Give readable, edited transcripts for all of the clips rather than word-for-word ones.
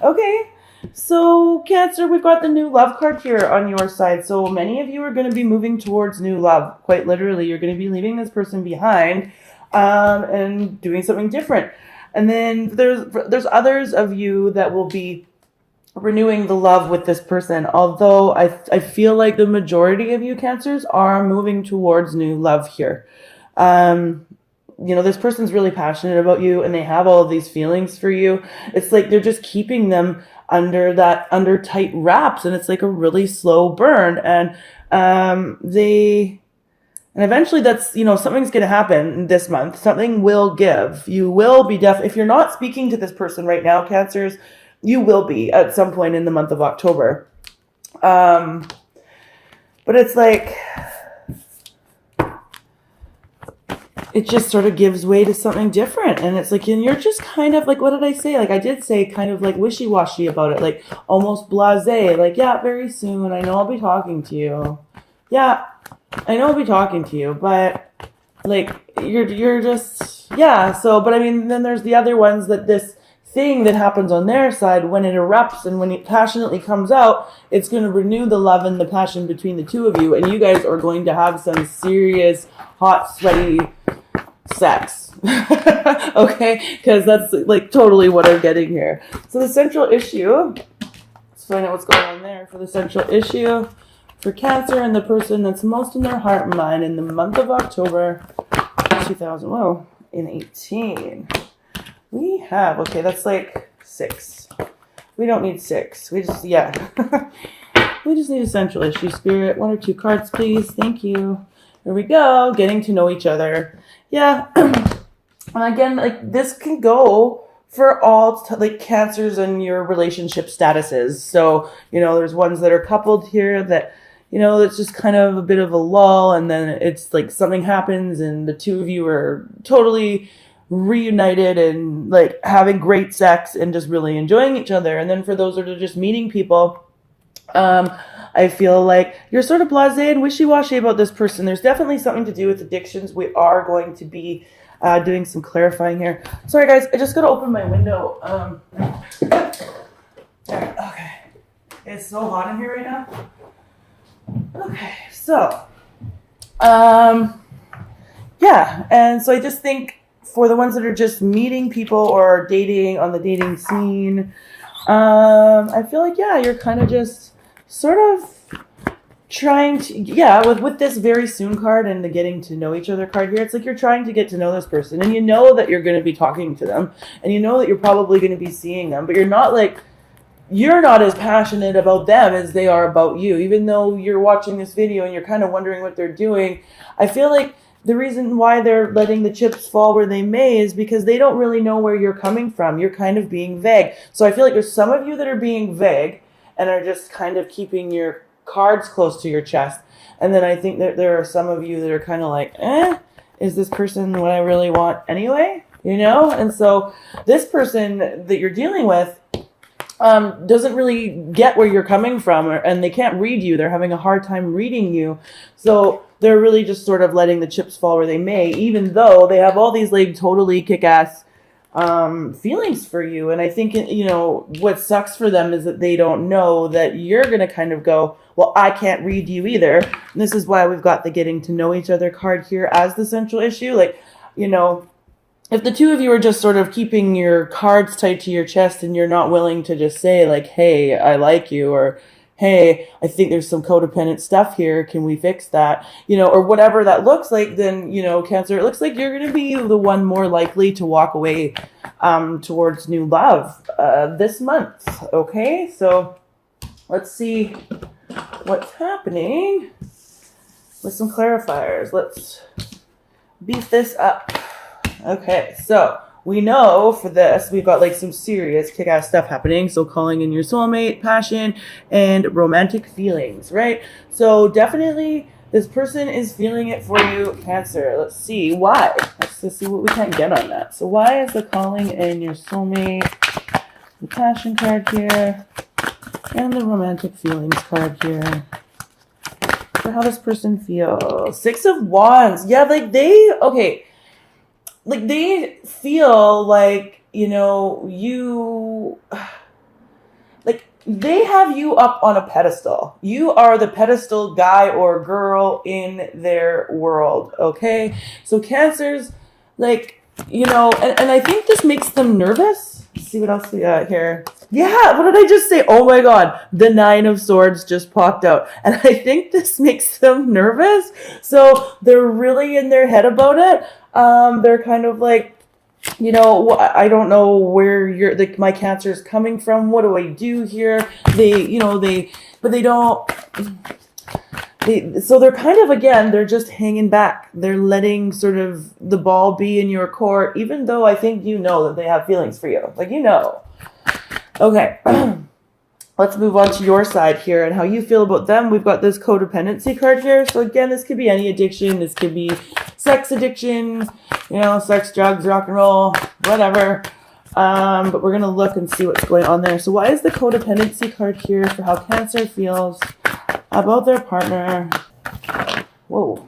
Okay. So, Cancer, we've got the new love card here on your side. So, many of you are going to be moving towards new love. Quite literally, you're going to be leaving this person behind and doing something different. And then there's others of you that will be renewing the love with this person. Although I feel like the majority of you Cancers are moving towards new love here. This person's really passionate about you and they have all of these feelings for you. It's like they're just keeping them under tight wraps, and it's like a really slow burn. And eventually that's, something's going to happen this month. Something will give. You will be if you're not speaking to this person right now, Cancers, you will be at some point in the month of October. But it's like, it just sort of gives way to something different. And it's like, and you're just kind of like, what did I say? Like, I did say kind of like wishy-washy about it, like almost blasé, like, yeah, very soon. I know I'll be talking to you. Yeah, I know I'll be talking to you, but like, you're just, yeah. So, but I mean, then there's the other ones that this thing that happens on their side, when it erupts and when it passionately comes out, it's going to renew the love and the passion between the two of you. And you guys are going to have some serious, hot, sweaty sex. Okay? Because that's like totally what I'm getting here. So the central issue, let's find out what's going on there for the central issue for Cancer and the person that's most in their heart and mind in the month of October 2018. We have, okay, that's like 6. We don't need 6. We just, yeah. We just need a central issue, Spirit. 1 or 2 cards, please. Thank you. Here we go. Getting to know each other. Yeah. And again, like, this can go for all, like, Cancers and your relationship statuses. So, there's ones that are coupled here that, it's just kind of a bit of a lull, and then it's like something happens and the two of you are totally reunited and like having great sex and just really enjoying each other. And then for those that are just meeting people, I feel like you're sort of blasé and wishy-washy about this person. There's definitely something to do with addictions. We are going to be doing some clarifying here. Sorry guys, I just gotta open my window. Okay, it's so hot in here right now. Okay, so yeah, and so I just think for the ones that are just meeting people or dating on the dating scene, I feel like, yeah, you're kind of just sort of trying to, yeah, with this very soon card and the getting to know each other card here, it's like you're trying to get to know this person, and you know that you're going to be talking to them, and you know that you're probably going to be seeing them, but you're not as passionate about them as they are about you. Even though you're watching this video and you're kind of wondering what they're doing, I feel like the reason why they're letting the chips fall where they may is because they don't really know where you're coming from. You're kind of being vague. So I feel like there's some of you that are being vague and are just kind of keeping your cards close to your chest. And then I think that there are some of you that are kind of like, is this person what I really want anyway? And so this person that you're dealing with doesn't really get where you're coming from, and they can't read you. They're having a hard time reading you. So they're really just sort of letting the chips fall where they may, even though they have all these like totally kick-ass feelings for you. And I think, what sucks for them is that they don't know that you're going to kind of go, well, I can't read you either. And this is why we've got the getting to know each other card here as the central issue. Like, if the two of you are just sort of keeping your cards tight to your chest and you're not willing to just say like, hey, I like you, or hey, I think there's some codependent stuff here, can we fix that? Or whatever that looks like, then, Cancer, it looks like you're going to be the one more likely to walk away towards new love this month. Okay, so let's see what's happening with some clarifiers. Let's beef this up. Okay, so we know for this, we've got like some serious kick-ass stuff happening. So calling in your soulmate, passion, and romantic feelings, right? So definitely this person is feeling it for you, Cancer. Let's see why. Let's see what we can get on that. So why is the calling in your soulmate, the passion card here, and the romantic feelings card here? For how this person feels. 6 of Wands. Yeah, like they feel like, they have you up on a pedestal. You are the pedestal guy or girl in their world, okay? So Cancers, like, and I think this makes them nervous. Let's see what else we got here. Yeah, what did I just say? Oh my God, the 9 of Swords just popped out. And I think this makes them nervous. So they're really in their head about it. They're kind of like, I don't know where my Cancer is coming from. What do I do here? But they don't. So they're kind of, again, they're just hanging back. They're letting sort of the ball be in your court, even though I think that they have feelings for you. Like, Okay. Let's move on to your side here and how you feel about them. We've got this codependency card here. So again, this could be any addiction. This could be sex addiction, sex, drugs, rock and roll, whatever. But we're going to look and see what's going on there. So why is the codependency card here for how Cancer feels about their partner? Whoa.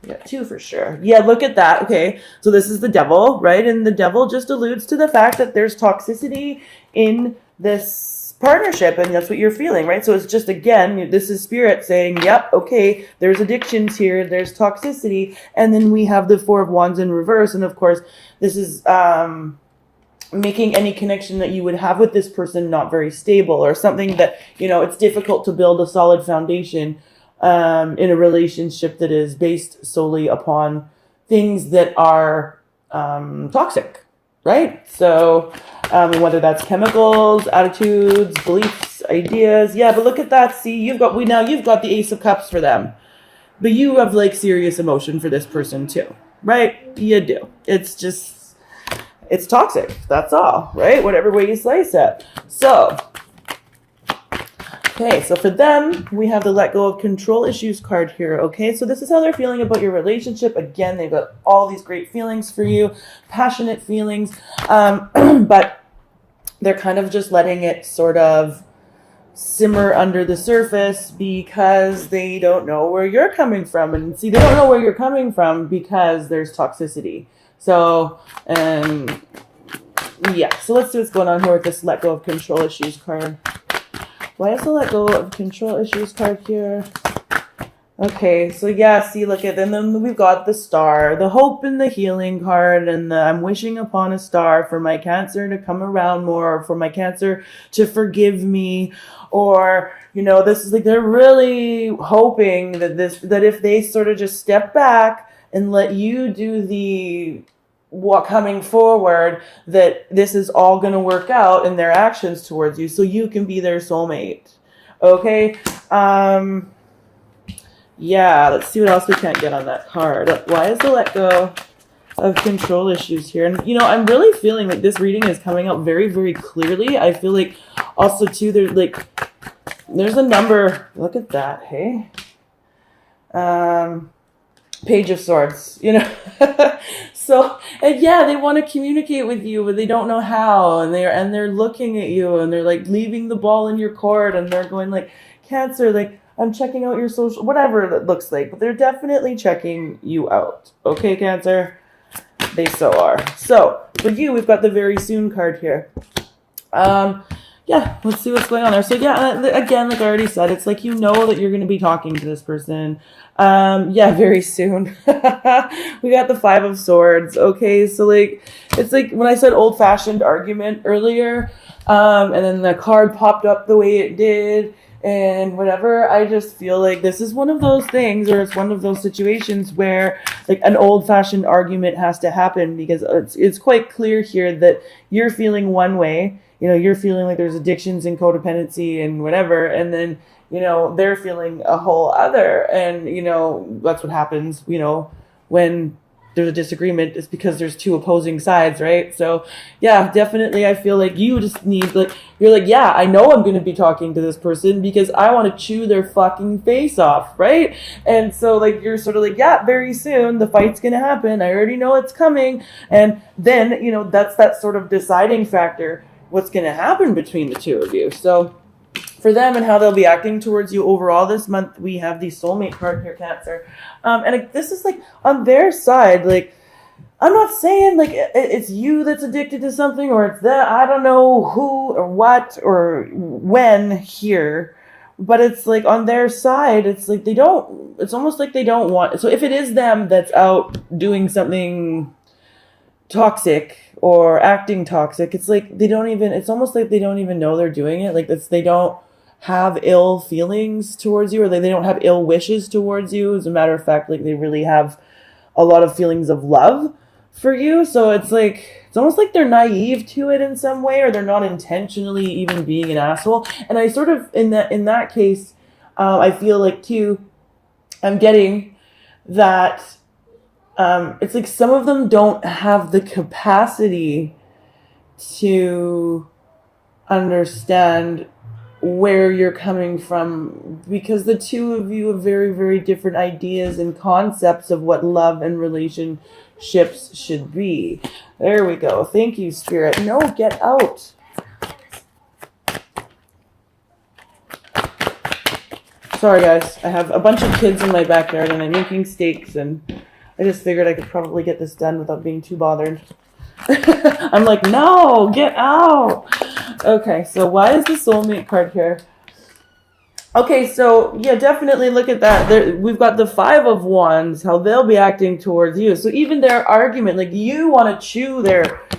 We got 2 for sure. Yeah, look at that. Okay, so this is the devil, right? And the devil just alludes to the fact that there's toxicity in this partnership, and that's what you're feeling, right? So it's just, again, this is spirit saying, yep, okay, there's addictions here, there's toxicity, and then we have the 4 of Wands in reverse, and of course, this is making any connection that you would have with this person not very stable, or something that, it's difficult to build a solid foundation in a relationship that is based solely upon things that are toxic, right? So whether that's chemicals, attitudes, beliefs, ideas. Yeah, but look at that. See, you've got the Ace of Cups for them. But you have like serious emotion for this person too, right? You do. It's toxic. That's all, right? Whatever way you slice it. So, okay, so for them, we have the let go of control issues card here, okay? So this is how they're feeling about your relationship. Again, they've got all these great feelings for you, passionate feelings, but they're kind of just letting it sort of simmer under the surface because they don't know where you're coming from. And see, they don't know where you're coming from because there's toxicity. So, yeah, so let's see what's going on here with this let go of control issues card. Why is the let go of control issues card here? Okay, so yeah, see, look at them. Then we've got the star, the hope and the healing card, and I'm wishing upon a star for my Cancer to come around more, or for my Cancer to forgive me, or, this is like they're really hoping that if they sort of just step back and let you do the coming forward, that this is all going to work out in their actions towards you, so you can be their soulmate. Okay. Yeah, let's see what else we can't get on that card. Why is the let go of control issues here? And, I'm really feeling like this reading is coming out very, very clearly. I feel like also, too, there's a number. Look at that, hey? Page of Swords, So, and yeah, they want to communicate with you, but they don't know how. And they're looking at you, and they're like leaving the ball in your court, and they're going like, Cancer, like, I'm checking out your social, whatever it looks like, but they're definitely checking you out. Okay, Cancer? They so are. So, for you, we've got the very soon card here. Yeah, let's see what's going on there. So, yeah, again, like I already said, it's like that you're going to be talking to this person. Yeah, very soon. We got the 5 of Swords. Okay, so, like, it's like when I said old-fashioned argument earlier, and then the card popped up the way it did, and whatever, I just feel like this is one of those things, or it's one of those situations where like an old-fashioned argument has to happen, because it's quite clear here that you're feeling one way, you're feeling like there's addictions and codependency and whatever, and then they're feeling a whole other, and that's what happens when there's a disagreement. It's because there's 2 opposing sides, right? So yeah, definitely I feel like you just need, like, you're like, yeah, I know I'm going to be talking to this person because I want to chew their fucking face off, right? And so like you're sort of like, yeah, very soon the fight's going to happen, I already know it's coming. And then that's that sort of deciding factor, what's going to happen between the 2 of you. So for them and how they'll be acting towards you overall this month, we have the soulmate card here, Cancer. And this is like on their side, like, I'm not saying like it's you that's addicted to something or it's that, I don't know who or what or when here, but it's like on their side, it's like it's almost like they don't want. So if it is them that's out doing something toxic or acting toxic, it's like it's almost like they don't even know they're doing it. Like they don't have ill feelings towards you, or they don't have ill wishes towards you. As a matter of fact, like they really have a lot of feelings of love for you. So it's like, it's almost like they're naive to it in some way, or they're not intentionally even being an asshole. And I sort of, in that case, I feel like too, I'm getting that it's like some of them don't have the capacity to understand where you're coming from, because the two of you have very, very different ideas and concepts of what love and relationships should be. There we go. Thank you, Spirit. No, get out. Sorry, guys. I have a bunch of kids in my backyard and I'm making steaks, and I just figured I could probably get this done without being too bothered. I'm like, no, get out. Okay, so why is the soulmate card here? Okay, so yeah, definitely look at that. We've got the 5 of Wands, how they'll be acting towards you. So even their argument, like you want to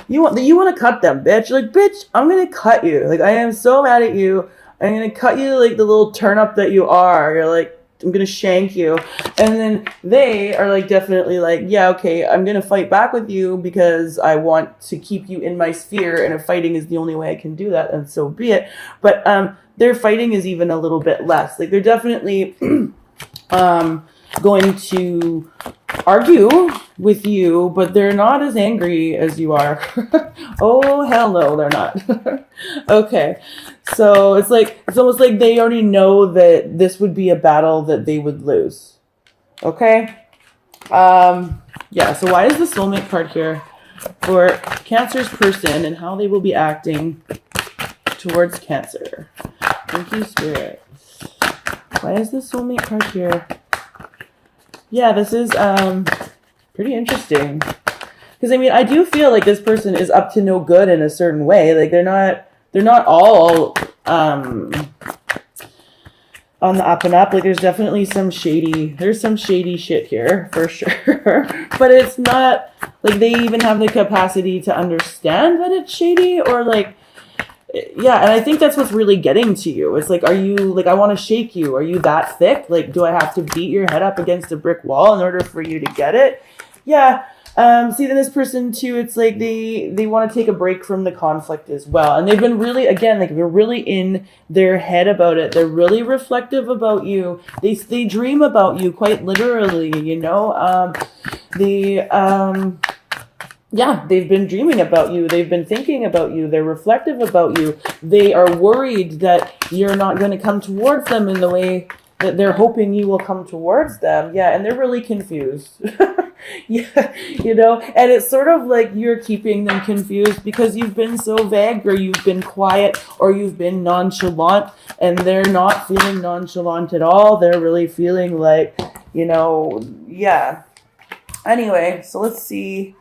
you want to cut them, bitch. Like, bitch, I'm gonna cut you. Like, I am so mad at you. I'm gonna cut you like the little turnip that you are. You're like, I'm gonna shank you. And then they are like, definitely like, yeah, okay, I'm gonna fight back with you because I want to keep you in my sphere, and if fighting is the only way I can do that, and so be it. But their fighting is even a little bit less. Like, they're definitely going to argue with you, but they're not as angry as you are. Oh, hell no, they're not. Okay. So it's almost like they already know that this would be a battle that they would lose. Okay. Yeah. So why is the soulmate card here for Cancer's person and how they will be acting towards Cancer? Thank you, Spirit. Why is the soulmate card here? Yeah, this is pretty interesting. Because I mean, I do feel like this person is up to no good in a certain way. Like they're not all on the up and up. Like there's definitely some shady shit here for sure. But it's not like they even have the capacity to understand that it's shady, or like, yeah. And I think that's what's really getting to you. It's like, are you like, I want to shake you. Are you that thick? Like, do I have to beat your head up against a brick wall in order for you to get it? Yeah. See, then this person too, it's like they want to take a break from the conflict as well. And they've been really, again, like they're really in their head about it. They're really reflective about you. They dream about you quite literally, you know. Yeah, they've been dreaming about you. They've been thinking about you. They're reflective about you. They are worried that you're not going to come towards them in the way that they're hoping you will come towards them. Yeah, and they're really confused. Yeah, you know, and it's sort of like you're keeping them confused because you've been so vague, or you've been quiet, or you've been nonchalant, and they're not feeling nonchalant at all. They're really feeling like, you know, yeah. Anyway, so let's see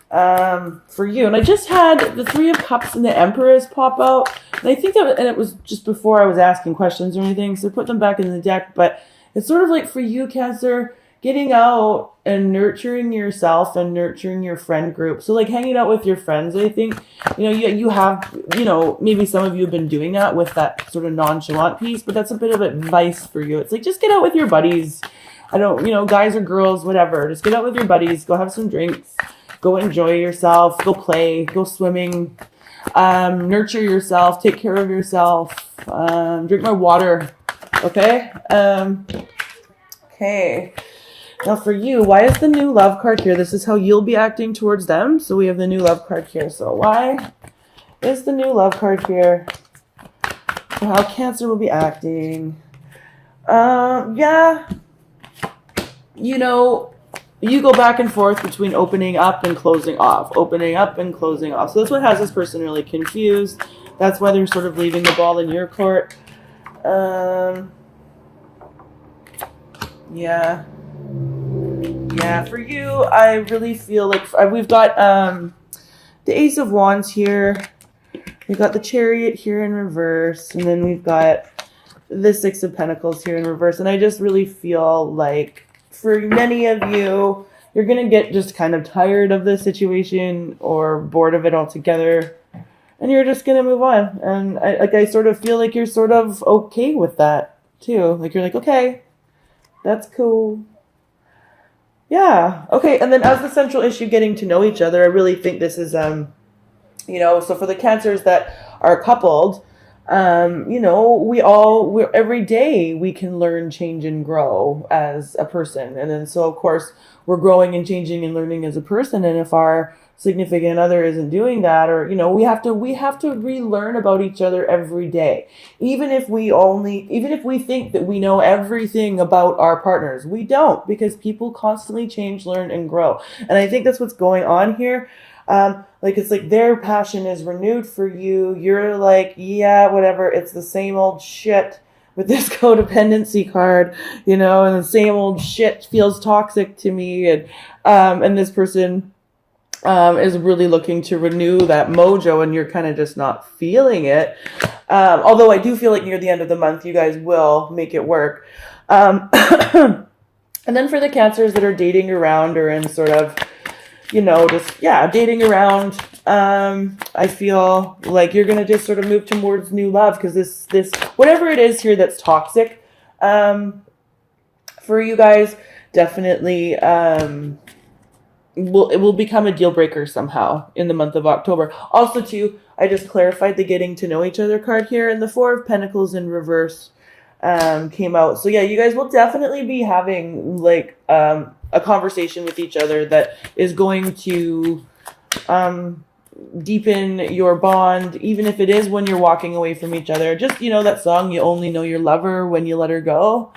for you. And I just had the 3 of Cups and the Empress pop out. And I think that, and it was just before I was asking questions or anything, so put them back in the deck. But it's sort of like for you, Cancer, getting out and nurturing yourself and nurturing your friend group. So like hanging out with your friends, I think, you know, you have, you know, maybe some of you have been doing that with that sort of nonchalant piece, but that's a bit of advice for you. It's like, just get out with your buddies. I don't, you know, guys or girls, whatever. Just get out with your buddies, go have some drinks, go enjoy yourself, go play, go swimming, nurture yourself, take care of yourself, drink more water. Okay. Okay. Now for you, why is the new love card here? This is how you'll be acting towards them. So we have the new love card here. So why is the new love card here for how Cancer will be acting? Yeah. You know, you go back and forth between opening up and closing off. Opening up and closing off. So that's what has this person really confused. That's why they're sort of leaving the ball in your court. Yeah. Yeah, for you, I really feel like we've got the Ace of Wands here. We've got the Chariot here in reverse, and then we've got the Six of Pentacles here in reverse. And I just really feel like for many of you, you're going to get just kind of tired of the situation or bored of it altogether. And you're just going to move on. And I sort of feel like you're sort of okay with that too. Like you're like, okay, that's cool. Yeah. Okay. And then as the central issue, getting to know each other, I really think this is, so for the Cancers that are coupled, we're every day we can learn, change, and grow as a person. And then so of course we're growing and changing and learning as a person. And if our significant other isn't doing that, or we have to relearn about each other every day. Even if we think that we know everything about our partners, we don't, because people constantly change, learn, and grow. And I think that's what's going on here. It's like their passion is renewed for you. You're like, yeah, whatever. It's the same old shit with this codependency card, and the same old shit feels toxic to me. And this person is really looking to renew that mojo, and you're kind of just not feeling it. Although I do feel like near the end of the month, you guys will make it work. And then for the Cancers that are dating around or in sort of, dating around, I feel like you're going to just sort of move towards new love, because this, whatever it is here that's toxic, for you guys, definitely, it will become a deal breaker somehow in the month of October. Also, too, I just clarified the getting to know each other card here, and the Four of Pentacles in reverse came out. So yeah, you guys will definitely be having like a conversation with each other that is going to deepen your bond, even if it is when you're walking away from each other. Just, that song, you only know your lover when you let her go.